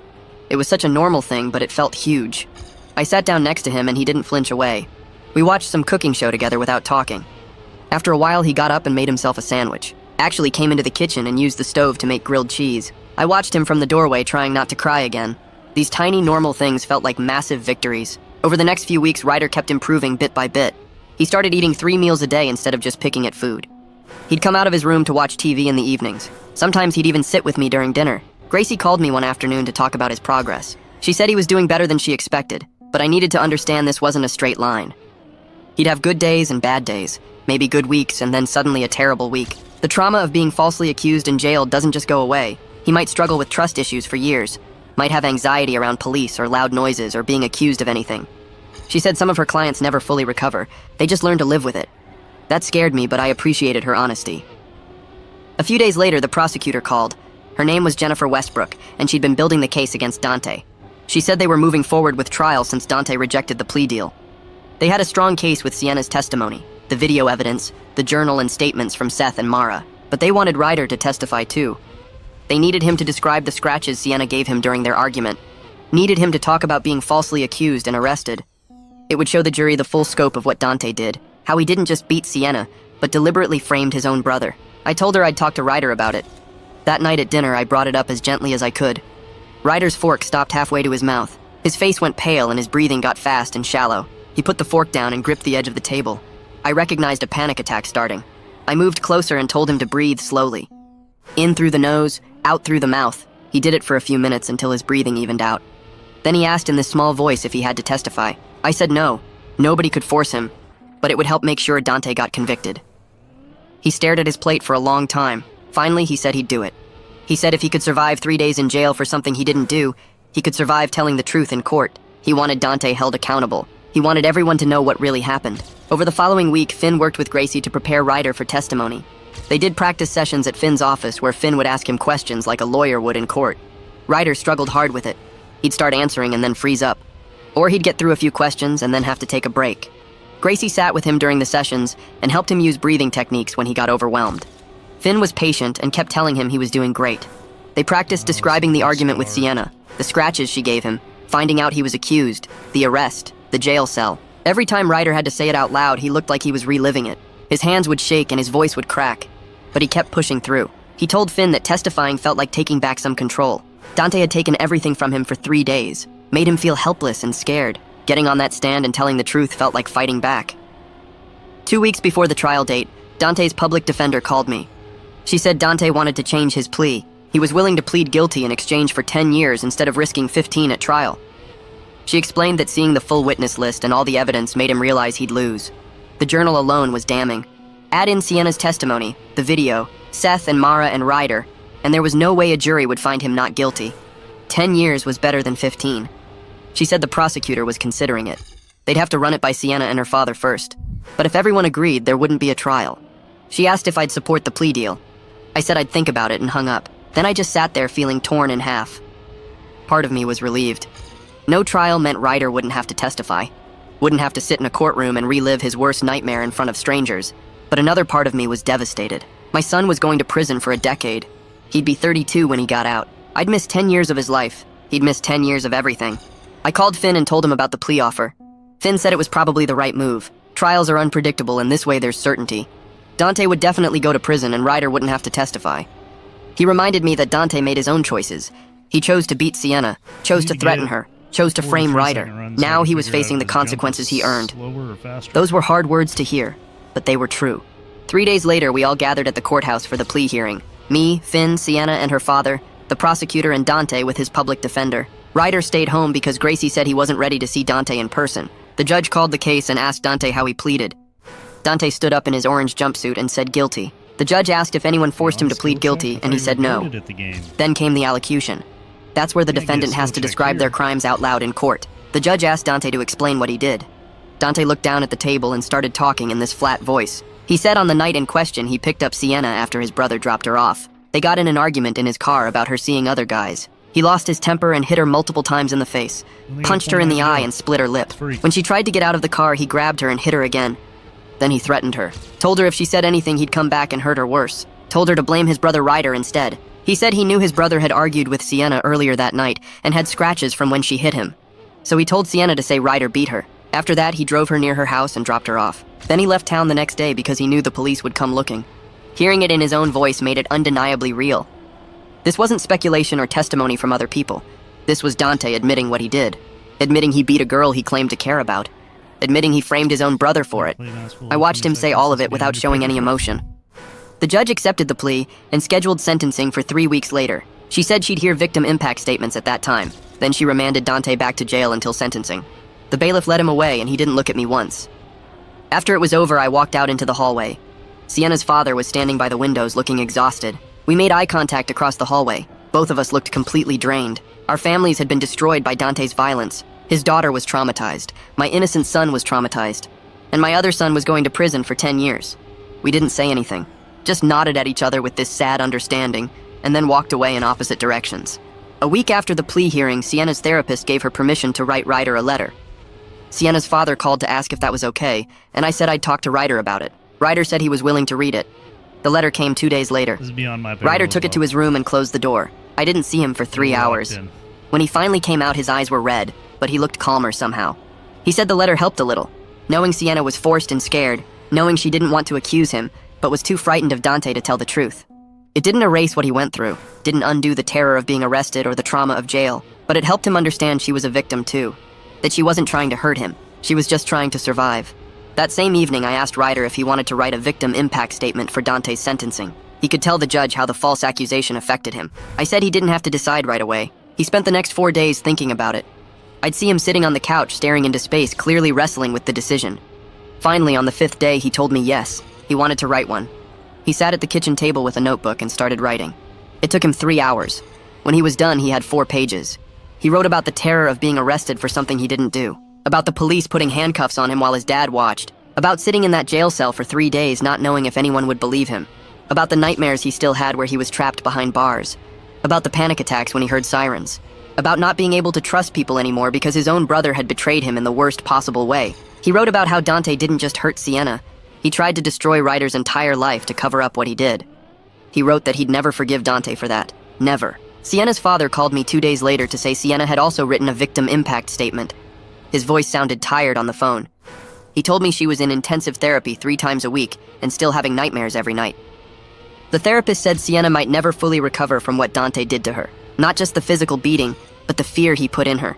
It was such a normal thing, but it felt huge. I sat down next to him and he didn't flinch away. We watched some cooking show together without talking. After a while, he got up and made himself a sandwich. Actually came into the kitchen and used the stove to make grilled cheese. I watched him from the doorway, trying not to cry again. These tiny, normal things felt like massive victories. Over the next few weeks, Ryder kept improving bit by bit. He started eating 3 meals a day instead of just picking at food. He'd come out of his room to watch TV in the evenings. Sometimes he'd even sit with me during dinner. Gracie called me one afternoon to talk about his progress. She said he was doing better than she expected, but I needed to understand this wasn't a straight line. He'd have good days and bad days, maybe good weeks and then suddenly a terrible week. The trauma of being falsely accused and jailed doesn't just go away. He might struggle with trust issues for years, might have anxiety around police or loud noises or being accused of anything. She said some of her clients never fully recover. They just learn to live with it. That scared me, but I appreciated her honesty. A few days later, the prosecutor called. Her name was Jennifer Westbrook, and she'd been building the case against Dante. She said they were moving forward with trial since Dante rejected the plea deal. They had a strong case with Sienna's testimony, the video evidence, the journal and statements from Seth and Mara, but they wanted Ryder to testify too. They needed him to describe the scratches Sienna gave him during their argument, needed him to talk about being falsely accused and arrested. It would show the jury the full scope of what Dante did, how he didn't just beat Sienna, but deliberately framed his own brother. I told her I'd talk to Ryder about it. That night at dinner, I brought it up as gently as I could. Ryder's fork stopped halfway to his mouth. His face went pale and his breathing got fast and shallow. He put the fork down and gripped the edge of the table. I recognized a panic attack starting. I moved closer and told him to breathe slowly. In through the nose, out through the mouth. He did it for a few minutes until his breathing evened out. Then he asked in this small voice if he had to testify. I said no. Nobody could force him, but it would help make sure Dante got convicted. He stared at his plate for a long time. Finally, he said he'd do it. He said if he could survive 3 days in jail for something he didn't do, he could survive telling the truth in court. He wanted Dante held accountable. He wanted everyone to know what really happened. Over the following week, Finn worked with Gracie to prepare Ryder for testimony. They did practice sessions at Finn's office where Finn would ask him questions like a lawyer would in court. Ryder struggled hard with it. He'd start answering and then freeze up. Or he'd get through a few questions and then have to take a break. Gracie sat with him during the sessions and helped him use breathing techniques when he got overwhelmed. Finn was patient and kept telling him he was doing great. They practiced describing the argument with Sienna, the scratches she gave him, finding out he was accused, the arrest, the jail cell. Every time Ryder had to say it out loud, he looked like he was reliving it. His hands would shake and his voice would crack, but he kept pushing through. He told Finn that testifying felt like taking back some control. Dante had taken everything from him for 3 days, made him feel helpless and scared. Getting on that stand and telling the truth felt like fighting back. 2 weeks before the trial date, Dante's public defender called me. She said Dante wanted to change his plea. He was willing to plead guilty in exchange for 10 years instead of risking 15 at trial. She explained that seeing the full witness list and all the evidence made him realize he'd lose. The journal alone was damning. Add in Sienna's testimony, the video, Seth and Mara and Ryder, and there was no way a jury would find him not guilty. 10 years was better than 15. She said the prosecutor was considering it. They'd have to run it by Sienna and her father first. But if everyone agreed, there wouldn't be a trial. She asked if I'd support the plea deal. I said I'd think about it and hung up. Then I just sat there feeling torn in half. Part of me was relieved. No trial meant Ryder wouldn't have to testify, wouldn't have to sit in a courtroom and relive his worst nightmare in front of strangers. But another part of me was devastated. My son was going to prison for a decade. He'd be 32 when he got out. I'd missed 10 years of his life. He'd missed 10 years of everything. I called Finn and told him about the plea offer. Finn said it was probably the right move. Trials are unpredictable, and this way there's certainty. Dante would definitely go to prison and Ryder wouldn't have to testify. He reminded me that Dante made his own choices. He chose to beat Sienna, chose to threaten her, chose to frame Ryder. Now he was facing the consequences he earned. Those were hard words to hear, but they were true. 3 days later, we all gathered at the courthouse for the plea hearing. Me, Finn, Sienna and her father, the prosecutor, and Dante with his public defender. Ryder stayed home because Gracie said he wasn't ready to see Dante in person. The judge called the case and asked Dante how he pleaded. Dante stood up in his orange jumpsuit and said guilty. The judge asked if anyone forced him to plead guilty, and he said no. Then came the allocution. That's where the defendant has to describe their crimes out loud in court. The judge asked Dante to explain what he did. Dante looked down at the table and started talking in this flat voice. He said on the night in question he picked up Sienna after his brother dropped her off. They got in an argument in his car about her seeing other guys. He lost his temper and hit her multiple times in the face, punched her in the eye and split her lip. When she tried to get out of the car, he grabbed her and hit her again. Then he threatened her. Told her if she said anything, he'd come back and hurt her worse. Told her to blame his brother Ryder instead. He said he knew his brother had argued with Sienna earlier that night and had scratches from when she hit him. So he told Sienna to say Ryder beat her. After that, he drove her near her house and dropped her off. Then he left town the next day because he knew the police would come looking. Hearing it in his own voice made it undeniably real. This wasn't speculation or testimony from other people. This was Dante admitting what he did. Admitting he beat a girl he claimed to care about. Admitting he framed his own brother for it. I watched him say all of it without showing any emotion. The judge accepted the plea and scheduled sentencing for 3 weeks later. She said she'd hear victim impact statements at that time. Then she remanded Dante back to jail until sentencing. The bailiff led him away and he didn't look at me once. After it was over, I walked out into the hallway. Sienna's father was standing by the windows looking exhausted. We made eye contact across the hallway. Both of us looked completely drained. Our families had been destroyed by Dante's violence. His daughter was traumatized. My innocent son was traumatized. And my other son was going to prison for 10 years. We didn't say anything, just nodded at each other with this sad understanding, and then walked away in opposite directions. A week after the plea hearing, Sienna's therapist gave her permission to write Ryder a letter. Sienna's father called to ask if that was okay, and I said I'd talk to Ryder about it. Ryder said he was willing to read it. The letter came 2 days later. Ryder took it to his room and closed the door. I didn't see him for 3 hours. When he finally came out, his eyes were red, but he looked calmer somehow. He said the letter helped a little. Knowing Sienna was forced and scared, knowing she didn't want to accuse him, but was too frightened of Dante to tell the truth. It didn't erase what he went through, didn't undo the terror of being arrested or the trauma of jail, but it helped him understand she was a victim too. That she wasn't trying to hurt him, she was just trying to survive. That same evening, I asked Ryder if he wanted to write a victim impact statement for Dante's sentencing. He could tell the judge how the false accusation affected him. I said he didn't have to decide right away. He spent the next 4 days thinking about it. I'd see him sitting on the couch, staring into space, clearly wrestling with the decision. Finally, on the 5th day, he told me yes, he wanted to write one. He sat at the kitchen table with a notebook and started writing. It took him 3 hours. When he was done, he had 4 pages. He wrote about the terror of being arrested for something he didn't do. About the police putting handcuffs on him while his dad watched. About sitting in that jail cell for 3 days not knowing if anyone would believe him. About the nightmares he still had where he was trapped behind bars. About the panic attacks when he heard sirens. About not being able to trust people anymore because his own brother had betrayed him in the worst possible way. He wrote about how Dante didn't just hurt Sienna. He tried to destroy Ryder's entire life to cover up what he did. He wrote that he'd never forgive Dante for that. Never. Sienna's father called me 2 days later to say Sienna had also written a victim impact statement. His voice sounded tired on the phone. He told me she was in intensive therapy 3 times a week and still having nightmares every night. The therapist said Sienna might never fully recover from what Dante did to her. Not just the physical beating, but the fear he put in her.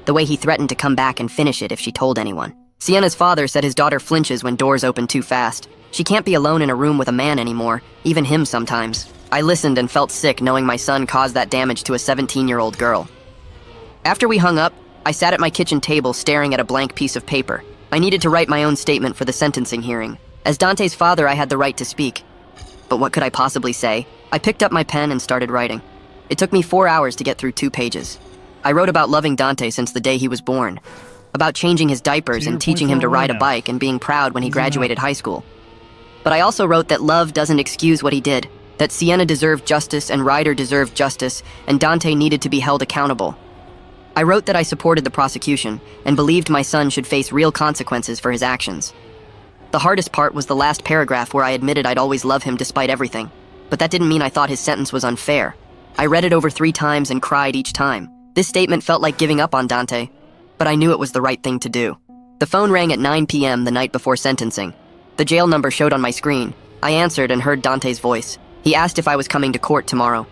The way he threatened to come back and finish it if she told anyone. Sienna's father said his daughter flinches when doors open too fast. She can't be alone in a room with a man anymore, even him sometimes. I listened and felt sick knowing my son caused that damage to a 17-year-old girl. After we hung up, I sat at my kitchen table staring at a blank piece of paper. I needed to write my own statement for the sentencing hearing. As Dante's father, I had the right to speak. But what could I possibly say? I picked up my pen and started writing. It took me 4 hours to get through 2 pages. I wrote about loving Dante since the day he was born. About changing his diapers and teaching him to ride a bike and being proud when he graduated high school. But I also wrote that love doesn't excuse what he did, that Sienna deserved justice and Ryder deserved justice, and Dante needed to be held accountable. I wrote that I supported the prosecution and believed my son should face real consequences for his actions. The hardest part was the last paragraph where I admitted I'd always love him despite everything, but that didn't mean I thought his sentence was unfair. I read it over 3 times and cried each time. This statement felt like giving up on Dante, but I knew it was the right thing to do. The phone rang at 9 p.m. the night before sentencing. The jail number showed on my screen. I answered and heard Dante's voice. He asked if I was coming to court tomorrow.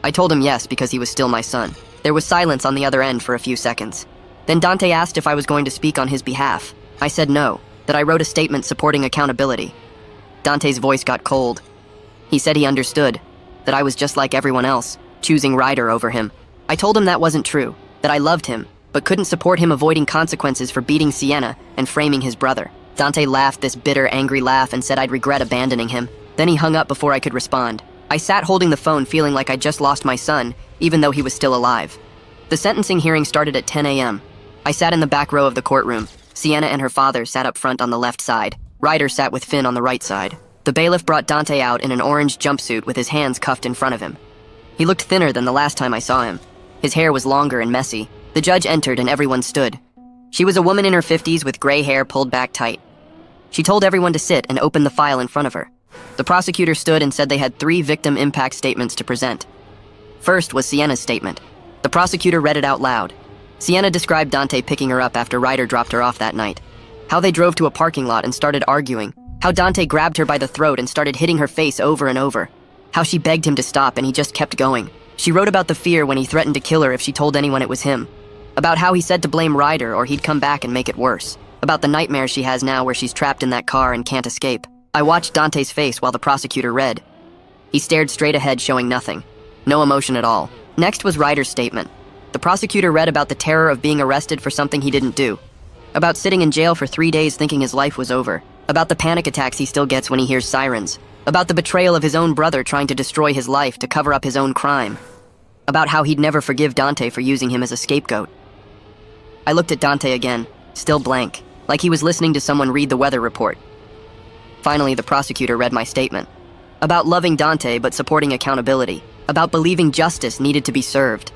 I told him yes because he was still my son. There was silence on the other end for a few seconds. Then Dante asked if I was going to speak on his behalf. I said no, that I wrote a statement supporting accountability. Dante's voice got cold. He said he understood, that I was just like everyone else, choosing Ryder over him. I told him that wasn't true, that I loved him, but couldn't support him avoiding consequences for beating Sienna and framing his brother. Dante laughed this bitter, angry laugh and said I'd regret abandoning him. Then he hung up before I could respond. I sat holding the phone feeling like I'd just lost my son, even though he was still alive. The sentencing hearing started at 10 a.m. I sat in the back row of the courtroom. Sienna and her father sat up front on the left side. Ryder sat with Finn on the right side. The bailiff brought Dante out in an orange jumpsuit with his hands cuffed in front of him. He looked thinner than the last time I saw him. His hair was longer and messy. The judge entered and everyone stood. She was a woman in her 50s with gray hair pulled back tight. She told everyone to sit and opened the file in front of her. The prosecutor stood and said they had 3 victim impact statements to present. First was Sienna's statement. The prosecutor read it out loud. Sienna described Dante picking her up after Ryder dropped her off that night. How they drove to a parking lot and started arguing. How Dante grabbed her by the throat and started hitting her face over and over. How she begged him to stop and he just kept going. She wrote about the fear when he threatened to kill her if she told anyone it was him. About how he said to blame Ryder or he'd come back and make it worse. About the nightmare she has now where she's trapped in that car and can't escape. I watched Dante's face while the prosecutor read. He stared straight ahead, showing nothing. No emotion at all. Next was Ryder's statement. The prosecutor read about the terror of being arrested for something he didn't do. About sitting in jail for 3 days thinking his life was over. About the panic attacks he still gets when he hears sirens. About the betrayal of his own brother trying to destroy his life to cover up his own crime. About how he'd never forgive Dante for using him as a scapegoat. I looked at Dante again, still blank, like he was listening to someone read the weather report. Finally, the prosecutor read my statement. About loving Dante but supporting accountability. About believing justice needed to be served.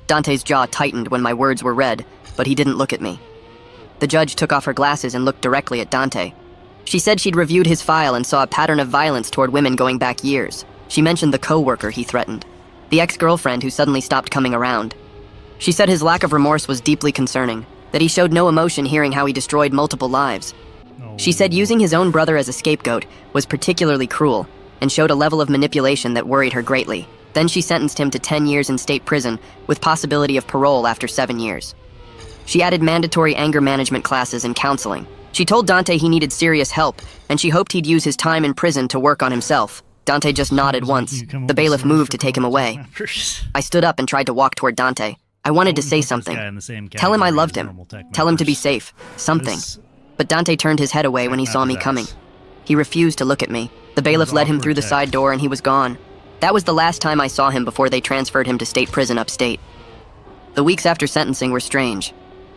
Dante's jaw tightened when my words were read, but he didn't look at me. The judge took off her glasses and looked directly at Dante. She said she'd reviewed his file and saw a pattern of violence toward women going back years. She mentioned the co-worker he threatened. The ex-girlfriend who suddenly stopped coming around. She said his lack of remorse was deeply concerning, that he showed no emotion hearing how he destroyed multiple lives. She said using his own brother as a scapegoat was particularly cruel and showed a level of manipulation that worried her greatly. Then she sentenced him to 10 years in state prison with possibility of parole after 7 years. She added mandatory anger management classes and counseling. She told Dante he needed serious help, and she hoped he'd use his time in prison to work on himself. Dante just nodded once. The bailiff moved to take him away. I stood up and tried to walk toward Dante. I wanted to say something. Tell him I loved him. Tell him to be safe. Something. But Dante turned his head away when he saw me coming. He refused to look at me. The bailiff led him through the side door and he was gone. That was the last time I saw him before they transferred him to state prison upstate. The weeks after sentencing were strange.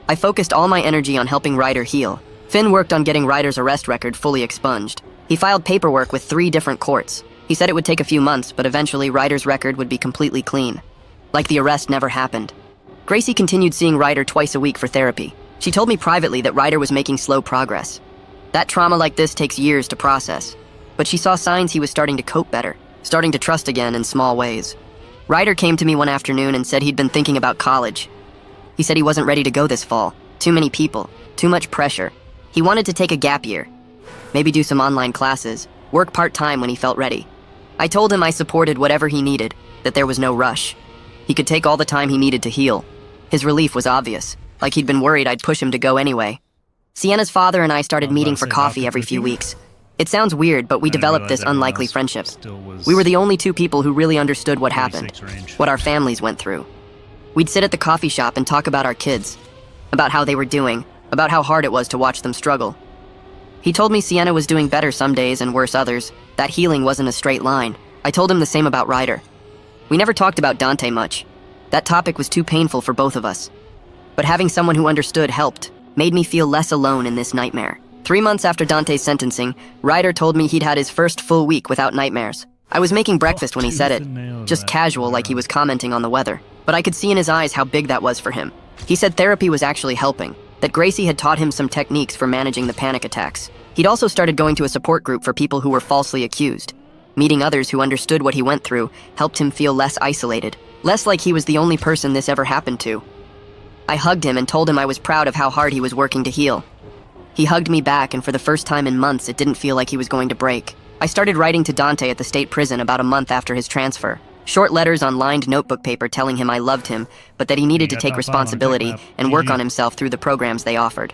I focused all my energy on helping Ryder heal. Finn worked on getting Ryder's arrest record fully expunged. He filed paperwork with 3 different courts. He said it would take a few months, but eventually Ryder's record would be completely clean. Like the arrest never happened. Gracie continued seeing Ryder twice a week for therapy. She told me privately that Ryder was making slow progress. That trauma like this takes years to process. But she saw signs he was starting to cope better, starting to trust again in small ways. Ryder came to me one afternoon and said he'd been thinking about college. He said he wasn't ready to go this fall. Too many people, too much pressure. He wanted to take a gap year. Maybe do some online classes, work part-time when he felt ready. I told him I supported whatever he needed, that there was no rush. He could take all the time he needed to heal. His relief was obvious, like he'd been worried I'd push him to go anyway. Sienna's father and I started meeting for coffee every few weeks. It sounds weird, but we developed this unlikely friendship. We were the only 2 people who really understood what happened, what our families went through. We'd sit at the coffee shop and talk about our kids, about how they were doing, about how hard it was to watch them struggle. He told me Sienna was doing better some days and worse others, that healing wasn't a straight line. I told him the same about Ryder. We never talked about Dante much. That topic was too painful for both of us. But having someone who understood helped, made me feel less alone in this nightmare. 3 months after Dante's sentencing, Ryder told me he'd had his first full week without nightmares. I was making breakfast when he said it, just casual like he was commenting on the weather. But I could see in his eyes how big that was for him. He said therapy was actually helping, that Gracie had taught him some techniques for managing the panic attacks. He'd also started going to a support group for people who were falsely accused. Meeting others who understood what he went through helped him feel less isolated, less like he was the only person this ever happened to. I hugged him and told him I was proud of how hard he was working to heal. He hugged me back, and for the first time in months, it didn't feel like he was going to break. I started writing to Dante at the state prison about a month after his transfer. Short letters on lined notebook paper telling him I loved him, but that he needed to take responsibility and work on himself through the programs they offered.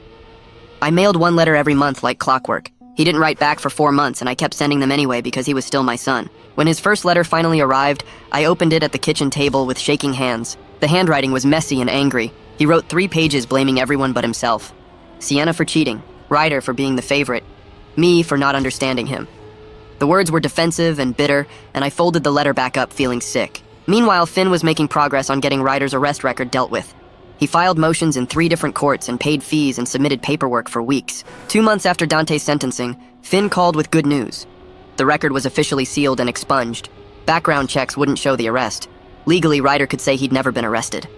I mailed 1 letter every month like clockwork. He didn't write back for 4 months, and I kept sending them anyway because he was still my son. When his first letter finally arrived, I opened it at the kitchen table with shaking hands. The handwriting was messy and angry. He wrote 3 pages blaming everyone but himself. Sienna for cheating, Ryder for being the favorite, me for not understanding him. The words were defensive and bitter, and I folded the letter back up feeling sick. Meanwhile, Finn was making progress on getting Ryder's arrest record dealt with. He filed motions in 3 different courts and paid fees and submitted paperwork for weeks. 2 months after Dante's sentencing, Finn called with good news. The record was officially sealed and expunged. Background checks wouldn't show the arrest. Legally, Ryder could say he'd never been arrested.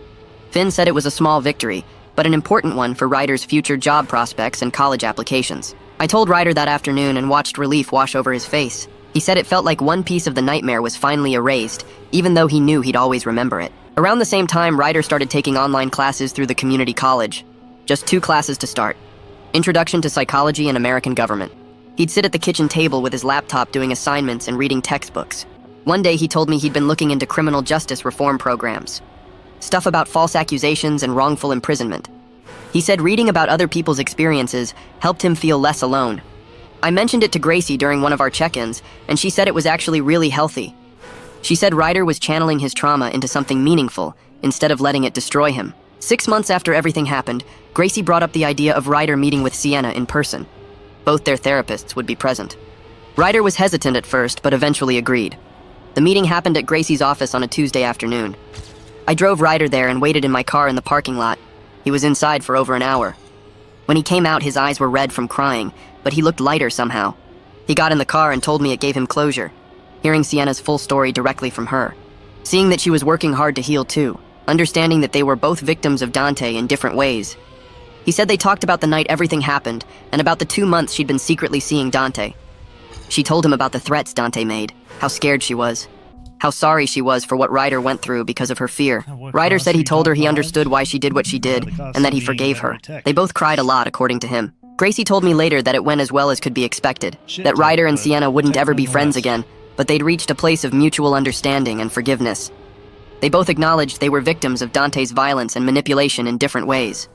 Finn said it was a small victory, but an important one for Ryder's future job prospects and college applications. I told Ryder that afternoon and watched relief wash over his face. He said it felt like one piece of the nightmare was finally erased, even though he knew he'd always remember it. Around the same time, Ryder started taking online classes through the community college. Just 2 classes to start. Introduction to Psychology and American Government. He'd sit at the kitchen table with his laptop doing assignments and reading textbooks. One day he told me he'd been looking into criminal justice reform programs. Stuff about false accusations and wrongful imprisonment. He said reading about other people's experiences helped him feel less alone. I mentioned it to Gracie during one of our check-ins, and she said it was actually really healthy. She said Ryder was channeling his trauma into something meaningful, instead of letting it destroy him. 6 months after everything happened, Gracie brought up the idea of Ryder meeting with Sienna in person. Both their therapists would be present. Ryder was hesitant at first, but eventually agreed. The meeting happened at Gracie's office on a Tuesday afternoon. I drove Ryder there and waited in my car in the parking lot. He was inside for over an hour. When he came out, his eyes were red from crying, but he looked lighter somehow. He got in the car and told me it gave him closure, hearing Sienna's full story directly from her. Seeing that she was working hard to heal too, understanding that they were both victims of Dante in different ways. He said they talked about the night everything happened, and about the 2 months she'd been secretly seeing Dante. She told him about the threats Dante made, how scared she was, how sorry she was for what Ryder went through because of her fear. Ryder said he told her he understood why she did what she did, and that he forgave her. They both cried a lot, according to him. Gracie told me later that it went as well as could be expected, that Ryder and Sienna wouldn't ever be friends again, but they'd reached a place of mutual understanding and forgiveness. They both acknowledged they were victims of Dante's violence and manipulation in different ways.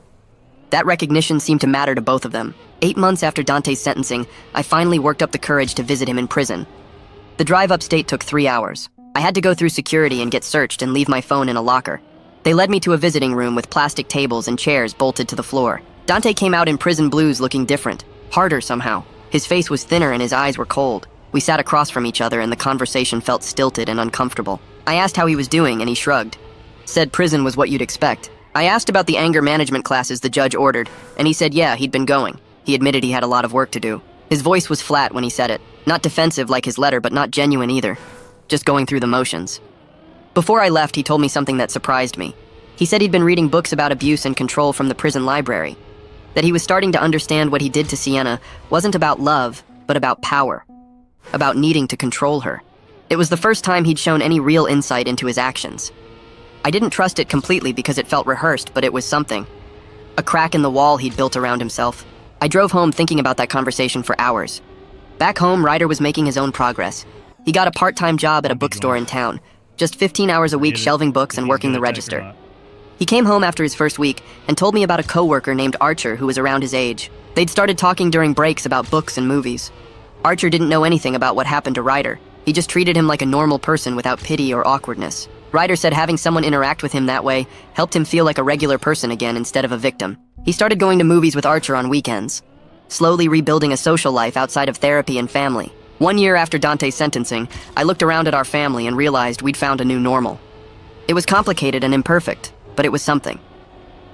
That recognition seemed to matter to both of them. 8 months after Dante's sentencing, I finally worked up the courage to visit him in prison. The drive upstate took 3 hours. I had to go through security and get searched and leave my phone in a locker. They led me to a visiting room with plastic tables and chairs bolted to the floor. Dante came out in prison blues looking different, harder somehow. His face was thinner and his eyes were cold. We sat across from each other and the conversation felt stilted and uncomfortable. I asked how he was doing and he shrugged. Said prison was what you'd expect. I asked about the anger management classes the judge ordered, and he said yeah, he'd been going. He admitted he had a lot of work to do. His voice was flat when he said it. Not defensive like his letter, but not genuine either. Just going through the motions. Before I left, he told me something that surprised me. He said he'd been reading books about abuse and control from the prison library. That he was starting to understand what he did to Sienna wasn't about love, but about power. About needing to control her. It was the first time he'd shown any real insight into his actions. I didn't trust it completely because it felt rehearsed, but it was something. A crack in the wall he'd built around himself. I drove home thinking about that conversation for hours. Back home, Ryder was making his own progress. He got a part-time job at a bookstore in town, just 15 hours a week shelving books and working the register. He came home after his first week and told me about a coworker named Archer who was around his age. They'd started talking during breaks about books and movies. Archer didn't know anything about what happened to Ryder. He just treated him like a normal person without pity or awkwardness. Ryder said having someone interact with him that way helped him feel like a regular person again instead of a victim. He started going to movies with Archer on weekends, slowly rebuilding a social life outside of therapy and family. 1 year after Dante's sentencing, I looked around at our family and realized we'd found a new normal. It was complicated and imperfect, but it was something.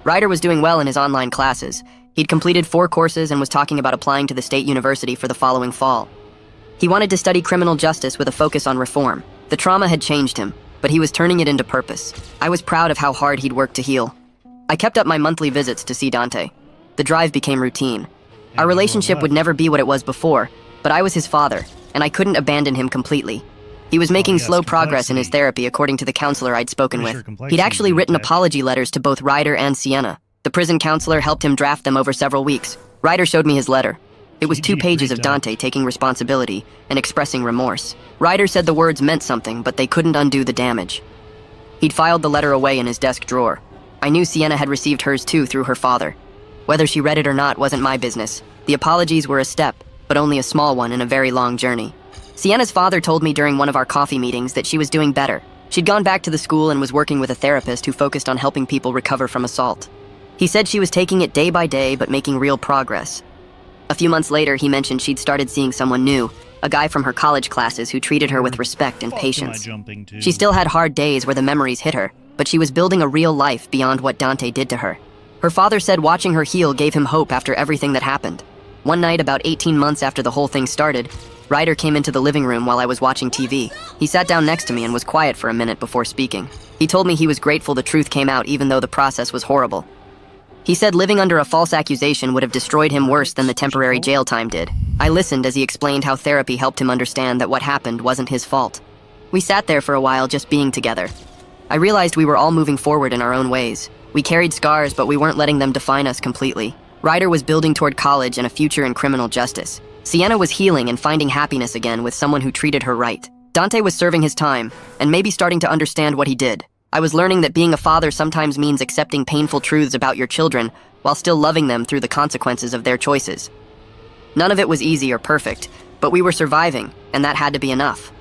Ryder was doing well in his online classes. He'd completed 4 courses and was talking about applying to the state university for the following fall. He wanted to study criminal justice with a focus on reform. The trauma had changed him, but he was turning it into purpose. I was proud of how hard he'd worked to heal. I kept up my monthly visits to see Dante. The drive became routine. Our relationship would never be what it was before, but I was his father, and I couldn't abandon him completely. He was making slow progress in his therapy according to the counselor I'd spoken with. He'd actually written apology letters to both Ryder and Sienna. The prison counselor helped him draft them over several weeks. Ryder showed me his letter. It was 2 pages of Dante taking responsibility and expressing remorse. Ryder said the words meant something, but they couldn't undo the damage. He'd filed the letter away in his desk drawer. I knew Sienna had received hers too through her father. Whether she read it or not wasn't my business. The apologies were a step, but only a small one in a very long journey. Sienna's father told me during one of our coffee meetings that she was doing better. She'd gone back to the school and was working with a therapist who focused on helping people recover from assault. He said she was taking it day by day but making real progress. A few months later, he mentioned she'd started seeing someone new, a guy from her college classes who treated her with respect and patience. She still had hard days where the memories hit her, but she was building a real life beyond what Dante did to her. Her father said watching her heal gave him hope after everything that happened. One night, about 18 months after the whole thing started, Ryder came into the living room while I was watching TV. He sat down next to me and was quiet for a minute before speaking. He told me he was grateful the truth came out even though the process was horrible. He said living under a false accusation would have destroyed him worse than the temporary jail time did. I listened as he explained how therapy helped him understand that what happened wasn't his fault. We sat there for a while just being together. I realized we were all moving forward in our own ways. We carried scars, but we weren't letting them define us completely. Ryder was building toward college and a future in criminal justice. Sienna was healing and finding happiness again with someone who treated her right. Dante was serving his time, and maybe starting to understand what he did. I was learning that being a father sometimes means accepting painful truths about your children while still loving them through the consequences of their choices. None of it was easy or perfect, but we were surviving, and that had to be enough.